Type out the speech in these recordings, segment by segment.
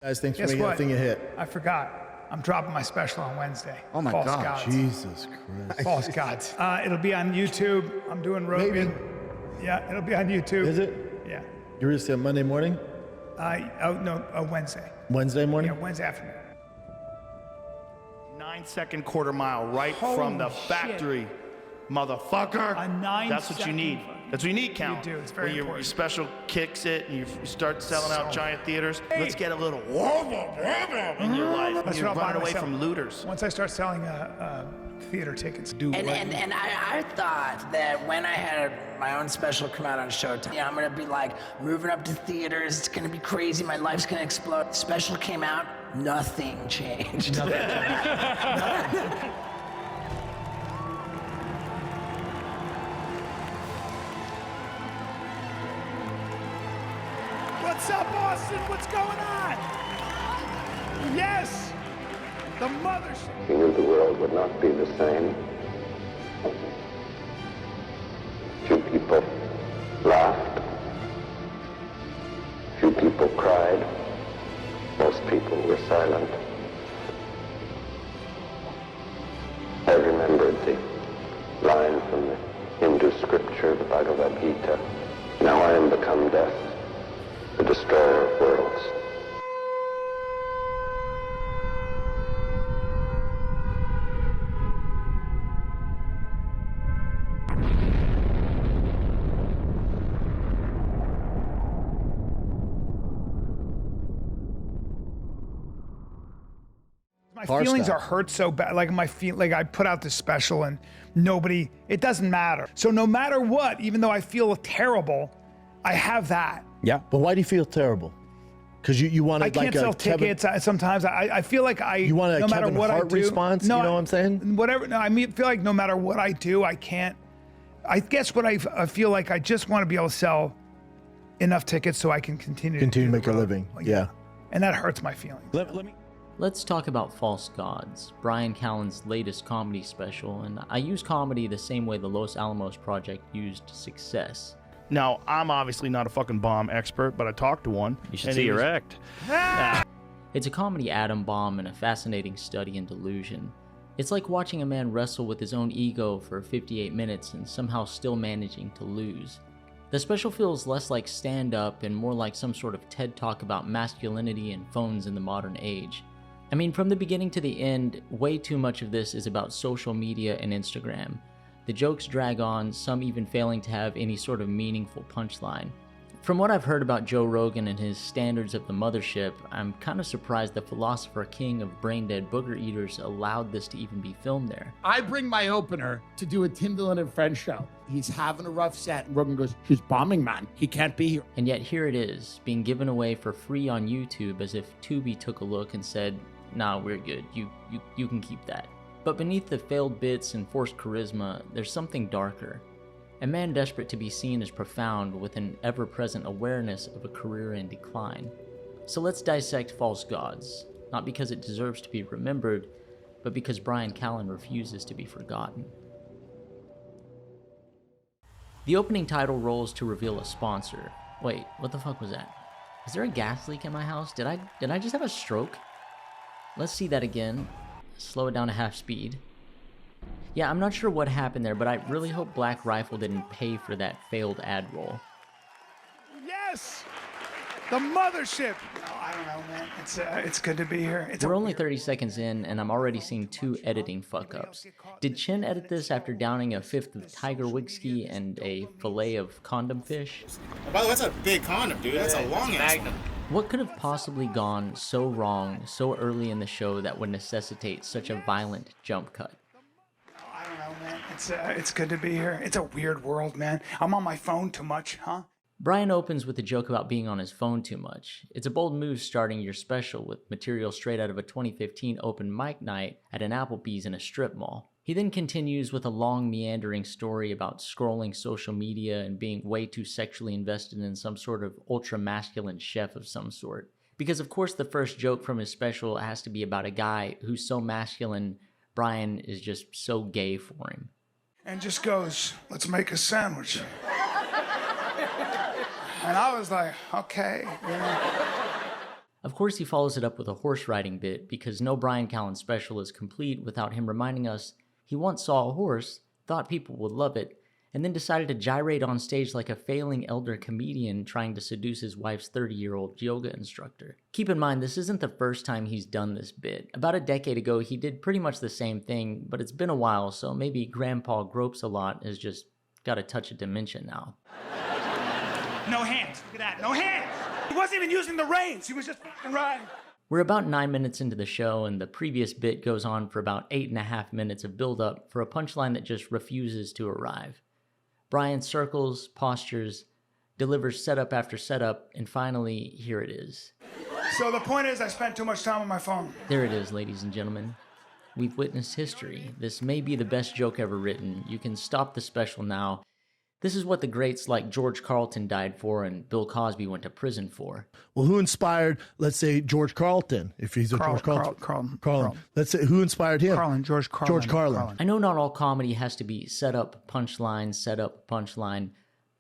Guys, thanks for Guess making what? that thing a hit. I forgot. I'm dropping my special on Wednesday. Oh my False God. Gods. Jesus Christ. False Gods. It'll be on YouTube. I'm doing Rogan. Maybe. Yeah, it'll be on YouTube. Is it? Yeah. You released it on Monday morning? Wednesday. Wednesday morning? Yeah, Wednesday afternoon. 9-second quarter mile right Holy from the shit. factory, motherfucker. A 9 That's what you second need. fucking- That's what you need, Cal. You do, it's very when your important. special kicks it and you start selling out So- giant theaters. Hey. Let's get a little in your life. That's You're what I'll running buy away myself. from looters. Once I start selling theater tickets. And I thought that when I had my own special come out on Showtime, I'm gonna be like moving up to theaters, it's gonna be crazy, my life's gonna explode. Special came out, nothing changed. What's up, Austin? What's going on? Yes! The mothership. He knew the world would not be the same. Few people laughed. Few people cried. Most people were silent. I remembered the line from the Hindu scripture, the Bhagavad Gita. Now I am become death, the destroyer of worlds. My Car feelings style. are hurt so bad. Like I put out this special and nobody, it doesn't matter. So no matter what, even though I feel terrible, I have that. Yeah. But why do you feel terrible? Because you want I to like can't sell a Kevin, tickets. Sometimes I feel like You want a no matter Kevin what Hart I do, response? You know what I'm saying? Whatever. No, I feel like no matter what I do, I can't. I guess what I feel like I just want to be able to sell enough tickets so I can continue to do make the a road. living. Yeah. And that hurts my feelings. Let me. Let's talk about False Gods, Bryan Callen's latest comedy special, and I use comedy the same way the Los Alamos Project used success. Now, I'm obviously not a fucking bomb expert, but I talked to one. You should and see he his- was wrecked. It's a comedy atom bomb and a fascinating study in delusion. It's like watching a man wrestle with his own ego for 58 minutes and somehow still managing to lose. The special feels less like stand-up and more like some sort of TED Talk about masculinity and phones in the modern age. I mean, from the beginning to the end, way too much of this is about social media and Instagram. The jokes drag on, some even failing to have any sort of meaningful punchline. From what I've heard about Joe Rogan and his standards of the mothership, I'm kind of surprised the philosopher king of brain-dead booger eaters allowed this to even be filmed there. I bring my opener to do a Tim Dillon and Friends show. He's having a rough set, and Rogan goes, he's bombing, man. He can't be here. And yet here it is, being given away for free on YouTube as if Tubi took a look and said, nah, we're good, you can keep that. But beneath the failed bits and forced charisma, there's something darker. A man desperate to be seen as profound with an ever-present awareness of a career in decline. So let's dissect False Gods, not because it deserves to be remembered, but because Bryan Callen refuses to be forgotten. The opening title rolls to reveal a sponsor. Wait, what the fuck was that? Is there a gas leak in my house? Did I just have a stroke? Let's see that again. Slow it down to half speed. Yeah, I'm not sure what happened there, but I really hope Black Rifle didn't pay for that failed ad roll. Yes! The mothership. Oh, I don't know, man. It's good to be here. We're only 30 seconds in, and I'm already seeing 2 editing fuck-ups. Did Chin edit this after downing a 5th of Tiger Whisky and a fillet of condom fish? By the way, that's a big condom, dude. That's a long ass one. What could have possibly gone so wrong so early in the show that would necessitate such a violent jump cut? I don't know, man. It's good to be here. It's a weird world, man. I'm on my phone too much, huh? Brian opens with a joke about being on his phone too much. It's a bold move starting your special with material straight out of a 2015 open mic night at an Applebee's in a strip mall. He then continues with a long meandering story about scrolling social media and being way too sexually invested in some sort of ultra-masculine chef of some sort. Because of course the first joke from his special has to be about a guy who's so masculine, Brian is just so gay for him. And just goes, let's make a sandwich. And I was like, okay. You know. Of course, he follows it up with a horse riding bit because no Bryan Callen special is complete without him reminding us he once saw a horse, thought people would love it, and then decided to gyrate on stage like a failing elder comedian trying to seduce his wife's 30-year-old yoga instructor. Keep in mind, this isn't the first time he's done this bit. About a decade ago, he did pretty much the same thing, but it's been a while, so maybe Grandpa Gropes-a-Lot has just got a touch of dementia now. No hands. Look at that. No hands. He wasn't even using the reins. He was just fucking riding. We're about 9 minutes into the show, and the previous bit goes on for about 8.5 minutes of build-up for a punchline that just refuses to arrive. Bryan circles, postures, delivers setup after setup, and finally, here it is. So the point is, I spent too much time on my phone. There it is, ladies and gentlemen. We've witnessed history. This may be the best joke ever written. You can stop the special now. This is what the greats like George Carlin died for and Bill Cosby went to prison for. Well, who inspired, let's say, George Carlin, if he's a George Carlin? Carlin. Let's say, who inspired him? George Carlin. George Carlin. I know not all comedy has to be set up, punchline,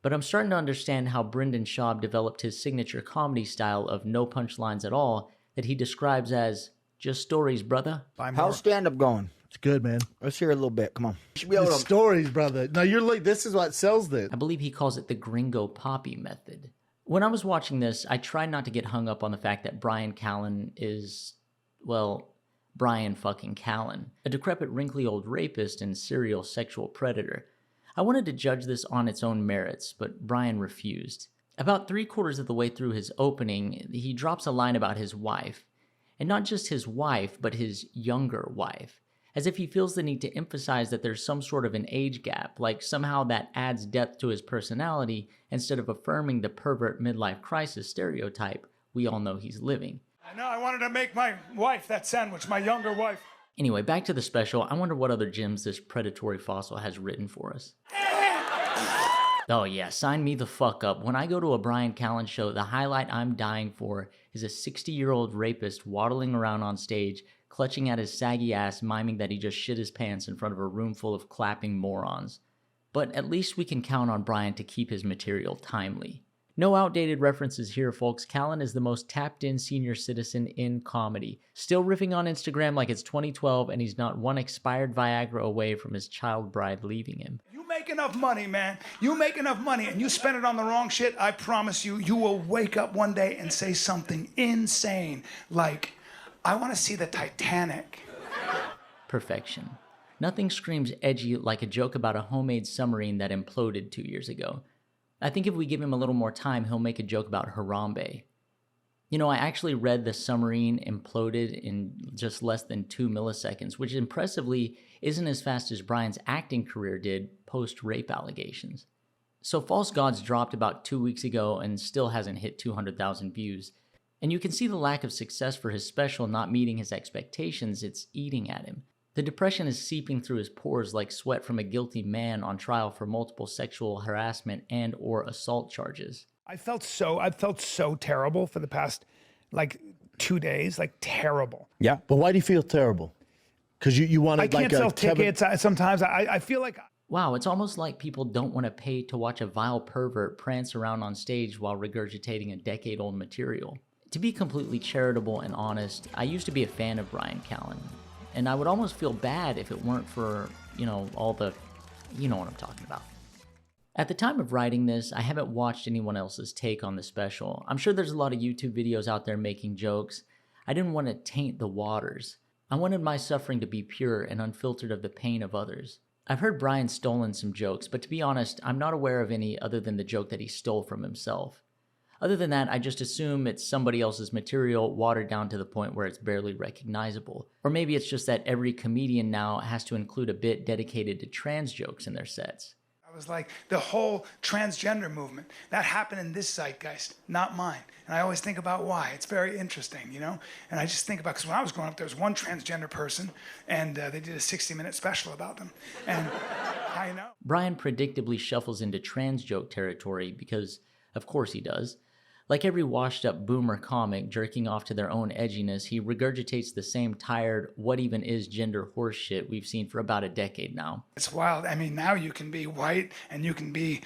but I'm starting to understand how Brendan Schaub developed his signature comedy style of no punchlines at all that he describes as just stories, brother. How's stand-up going? It's good, man. Let's hear a little bit. Come on. The stories, brother. No, you're like, this is what sells this. I believe he calls it the Gringo Poppy method. When I was watching this, I tried not to get hung up on the fact that Bryan Callen is, well, Bryan fucking Callen, a decrepit, wrinkly old rapist and serial sexual predator. I wanted to judge this on its own merits, but Bryan refused. About 3/4 of the way through his opening, he drops a line about his wife. And not just his wife, but his younger wife. As if he feels the need to emphasize that there's some sort of an age gap, like somehow that adds depth to his personality instead of affirming the pervert midlife crisis stereotype we all know he's living. I know, I wanted to make my wife that sandwich, my younger wife. Anyway, back to the special. I wonder what other gems this predatory fossil has written for us. Oh yeah, sign me the fuck up. When I go to a Bryan Callen show, the highlight I'm dying for is a 60-year-old rapist waddling around on stage, clutching at his saggy ass, miming that he just shit his pants in front of a room full of clapping morons. But at least we can count on Bryan to keep his material timely. No outdated references here, folks. Callen is the most tapped-in senior citizen in comedy. Still riffing on Instagram like it's 2012, and he's not one expired Viagra away from his child bride leaving him. You make enough money, man. You make enough money and you spend it on the wrong shit, I promise you, you will wake up one day and say something insane like, I want to see the Titanic. Perfection. Nothing screams edgy like a joke about a homemade submarine that imploded 2 years ago. I think if we give him a little more time, he'll make a joke about Harambe. You know, I actually read the submarine imploded in just less than 2 milliseconds, which impressively isn't as fast as Bryan's acting career did post-rape allegations. So False Gods dropped about 2 weeks ago and still hasn't hit 200,000 views. And you can see the lack of success for his special not meeting his expectations. It's eating at him. The depression is seeping through his pores like sweat from a guilty man on trial for multiple sexual harassment and or assault charges. I felt so terrible for the past, 2 days, terrible. Yeah. But why do you feel terrible? Because you wanted I can't sell tickets. Sometimes I feel like... Wow, it's almost like people don't want to pay to watch a vile pervert prance around on stage while regurgitating a decade-old material. To be completely charitable and honest, I used to be a fan of Bryan Callen, and I would almost feel bad if it weren't for, all the... You know what I'm talking about. At the time of writing this, I haven't watched anyone else's take on the special. I'm sure there's a lot of YouTube videos out there making jokes. I didn't want to taint the waters. I wanted my suffering to be pure and unfiltered of the pain of others. I've heard Bryan stolen some jokes, but to be honest, I'm not aware of any other than the joke that he stole from himself. Other than that, I just assume it's somebody else's material watered down to the point where it's barely recognizable. Or maybe it's just that every comedian now has to include a bit dedicated to trans jokes in their sets. I was like, the whole transgender movement, that happened in this zeitgeist, not mine. And I always think about why. It's very interesting, And I just think about, because when I was growing up, there was one transgender person, and they did a 60-minute special about them. And I know. Bryan predictably shuffles into trans joke territory because, of course he does. Like every washed-up boomer comic jerking off to their own edginess, he regurgitates the same tired, what even is gender horse shit we've seen for about a decade now. It's wild. I mean, now you can be white and you can be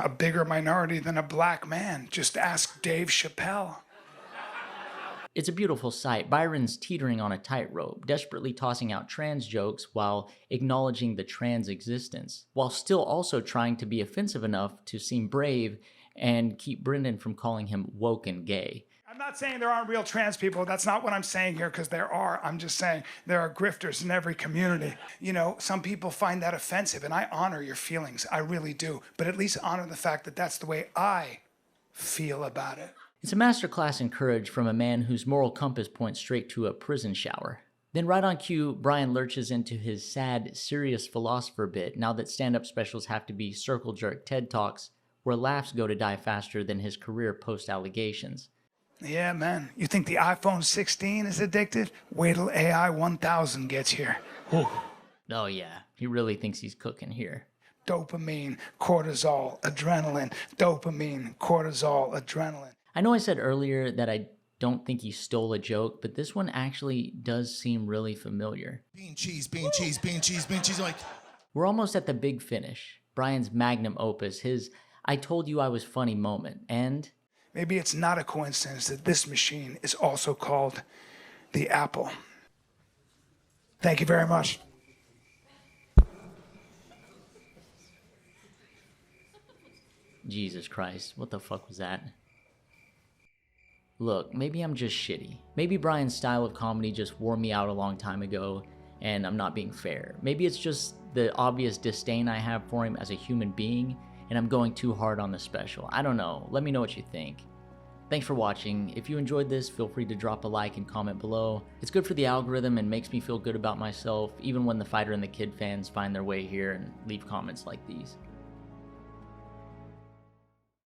a bigger minority than a black man. Just ask Dave Chappelle. It's a beautiful sight. Byron's teetering on a tightrope, desperately tossing out trans jokes while acknowledging the trans existence, while still also trying to be offensive enough to seem brave and keep Brendan from calling him woke and gay. I'm not saying there aren't real trans people. That's not what I'm saying here, because there are. I'm just saying there are grifters in every community. You know, some people find that offensive, and I honor your feelings. I really do. But at least honor the fact that that's the way I feel about it. It's a masterclass in courage from a man whose moral compass points straight to a prison shower. Then right on cue, Bryan lurches into his sad, serious philosopher bit now that stand-up specials have to be circle jerk TED Talks where laughs go to die faster than his career post-allegations. Yeah, man. You think the iPhone 16 is addictive? Wait till AI 1000 gets here. Whew. Oh yeah, he really thinks he's cooking here. Dopamine, cortisol, adrenaline. Dopamine, cortisol, adrenaline. I know I said earlier that I don't think he stole a joke, but this one actually does seem really familiar. Bean cheese, bean cheese, bean cheese, bean cheese. Like, we're almost at the big finish. Bryan's magnum opus, his I told you I was funny moment, and maybe it's not a coincidence that this machine is also called the Apple. Thank you very much. Jesus Christ, what the fuck was that? Look, maybe I'm just shitty. Maybe Bryan's style of comedy just wore me out a long time ago, and I'm not being fair. Maybe it's just the obvious disdain I have for him as a human being, and I'm going too hard on the special. I don't know. Let me know what you think. Thanks for watching. If you enjoyed this, feel free to drop a like and comment below. It's good for the algorithm and makes me feel good about myself, even when the Fighter and the Kid fans find their way here and leave comments like these.